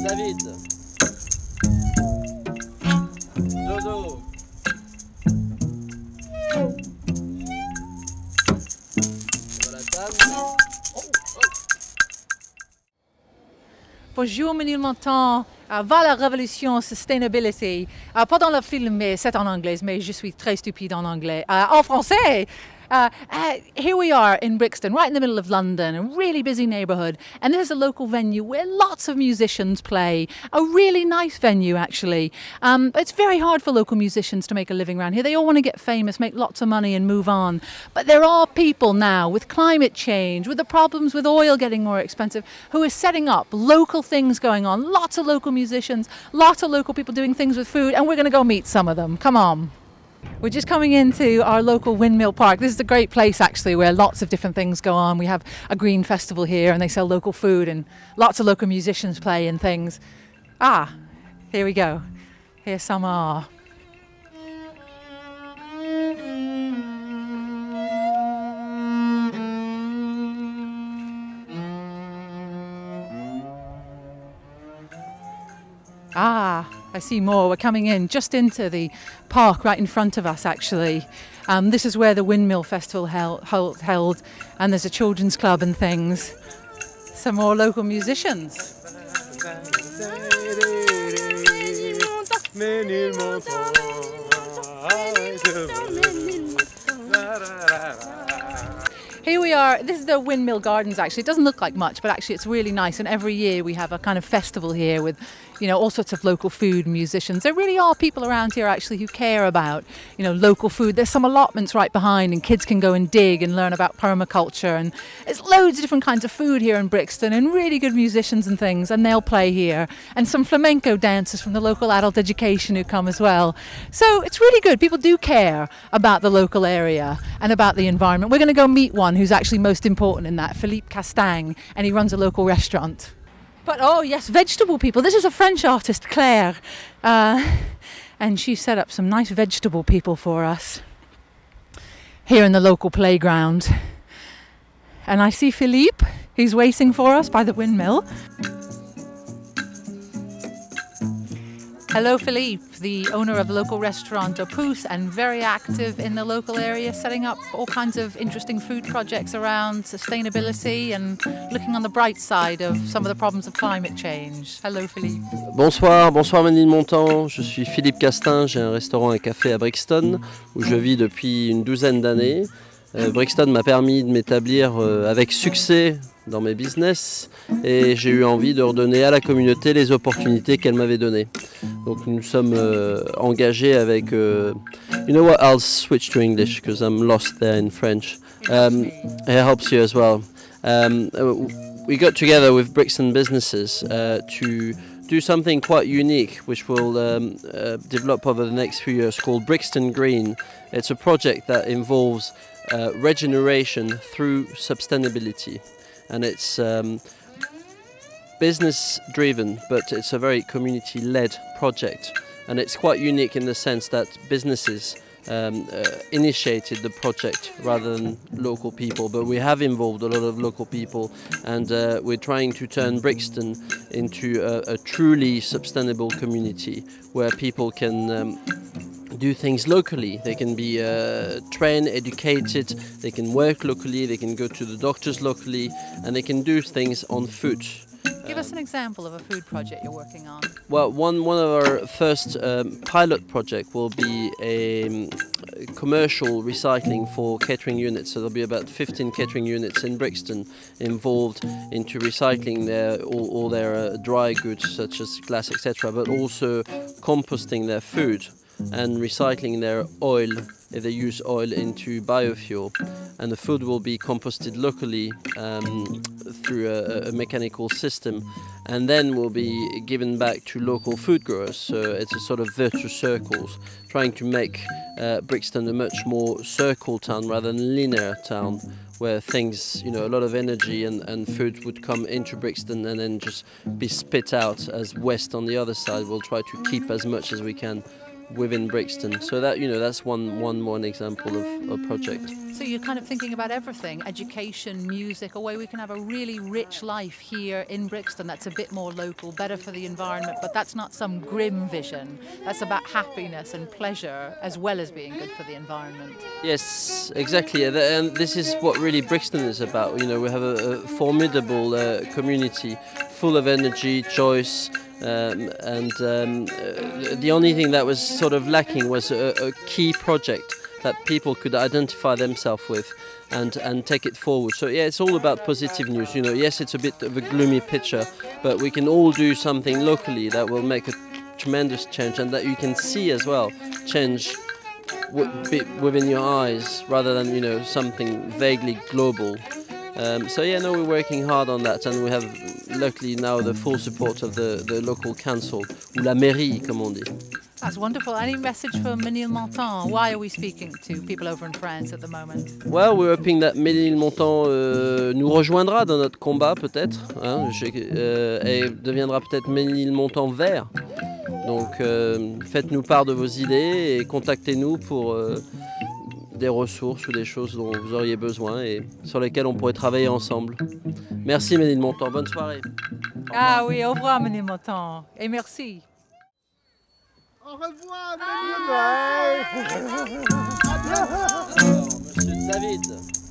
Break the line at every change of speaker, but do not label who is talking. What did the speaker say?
David. Dodo. Voilà, table.
Bonjour, Ménil Montant. Va la révolution sustainability. Pas dans le film, mais c'est en anglais, mais je suis très stupide en anglais. En français. Here we are in Brixton, right in the middle of London, a really busy neighbourhood, and there's a local venue where lots of musicians play. A really nice venue, actually. It's very hard for local musicians to make a living around here. They all want to get famous, make lots of money and move on. But there are people now, with climate change, with the problems with oil getting more expensive, who are setting up local things going on. Lots of local musicians, lots of local people doing things with food, and we're going to go meet some of them. Come on. We're just coming into our local windmill park. This is a great place actually where lots of different things go on. We have a green festival here and they sell local food and lots of local musicians play and things. Ah, here we go. Here some are. Ah, I see more. We're coming in just into the park right in front of us actually. This is where the Windmill Festival held, and there's a children's club and things. Some more local musicians. Here we are, this is the Windmill Gardens actually. It doesn't look like much, but actually it's really nice, and every year we have a kind of festival here with, you know, all sorts of local food and musicians. There really are people around here actually who care about, you know, local food. There's some allotments right behind and kids can go and dig and learn about permaculture, and there's loads of different kinds of food here in Brixton and really good musicians and things, and they'll play here. And some flamenco dancers from the local adult education who come as well. So it's really good. People do care about the local area and about the environment. We're going to go meet one who's actually most important in that, Philippe Castang, and he runs a local restaurant. But oh yes, vegetable people. This is a French artist, Claire, and she set up some nice vegetable people for us here in the local playground. And I see Philippe, he's waiting for us by the windmill. Hello Philippe, the owner of the local restaurant Opus and very active in the local area, setting up all kinds of interesting food projects around sustainability and looking on the bright side of some of the problems of climate change. Hello Philippe.
Bonsoir, bonsoir Ménilmontant, je suis Philippe Castin, j'ai un restaurant et café à Brixton où je vis depuis une douzaine d'années. Brixton m'a permis de m'établir avec succès dans mes business et j'ai eu envie de redonner à la communauté les opportunités qu'elle m'avait données. Donc nous sommes engagés avec... you know what, I'll switch to English because I'm lost there in French. It helps you as well. We got together with Brixton businesses to do something quite unique which will develop over the next few years called Brixton Green. It's a project that involves regeneration through sustainability, and it's business driven, but it's a very community led project, and it's quite unique in the sense that businesses initiated the project rather than local people, but we have involved a lot of local people, and we're trying to turn Brixton into a truly sustainable community where people can do things locally. They can be trained, educated, they can work locally, they can go to the doctors locally, and they can do things on foot.
Give us an example of a food project you're working on.
Well, one of our first pilot project will be a commercial recycling for catering units. So there'll be about 15 catering units in Brixton involved into recycling all their dry goods such as glass, etc., but also composting their food and recycling their oil, if they use oil, into biofuel. And the food will be composted locally through a mechanical system, and then will be given back to local food growers. So it's a sort of virtuous circles, trying to make Brixton a much more circle town rather than linear town, where things, you know, a lot of energy and food would come into Brixton and then just be spit out as waste on the other side. We'll try to keep as much as we can within Brixton. So that, that's one example of a project.
So you're kind of thinking about everything, education, music, a way we can have a really rich life here in Brixton that's a bit more local, better for the environment, but that's not some grim vision. That's about happiness and pleasure as well as being good for the environment.
Yes, exactly. And this is what really Brixton is about. We have a formidable community full of energy, choice, and the only thing that was sort of lacking was a key project that people could identify themselves with and take it forward. So yeah, it's all about positive news. Yes, it's a bit of a gloomy picture, but we can all do something locally that will make a tremendous change, and that you can see as well change within your eyes rather than something vaguely global. So yeah, no, we're working hard on that, and we have luckily now the full support of the local council, ou la mairie, comme on dit.
That's wonderful. Any message for Ménilmontant? Why are we speaking to people over in France at the moment?
Well, we're hoping that Ménilmontant nous rejoindra dans notre combat peut-être, et deviendra peut-être Ménilmontant vert. Donc faites-nous part de vos idées et contactez-nous pour des ressources ou des choses dont vous auriez besoin et sur lesquelles on pourrait travailler ensemble. Merci Ménilmontant, bonne soirée.
Ah oui, au revoir Ménilmontant et merci.
Au revoir,
Alors, Monsieur David.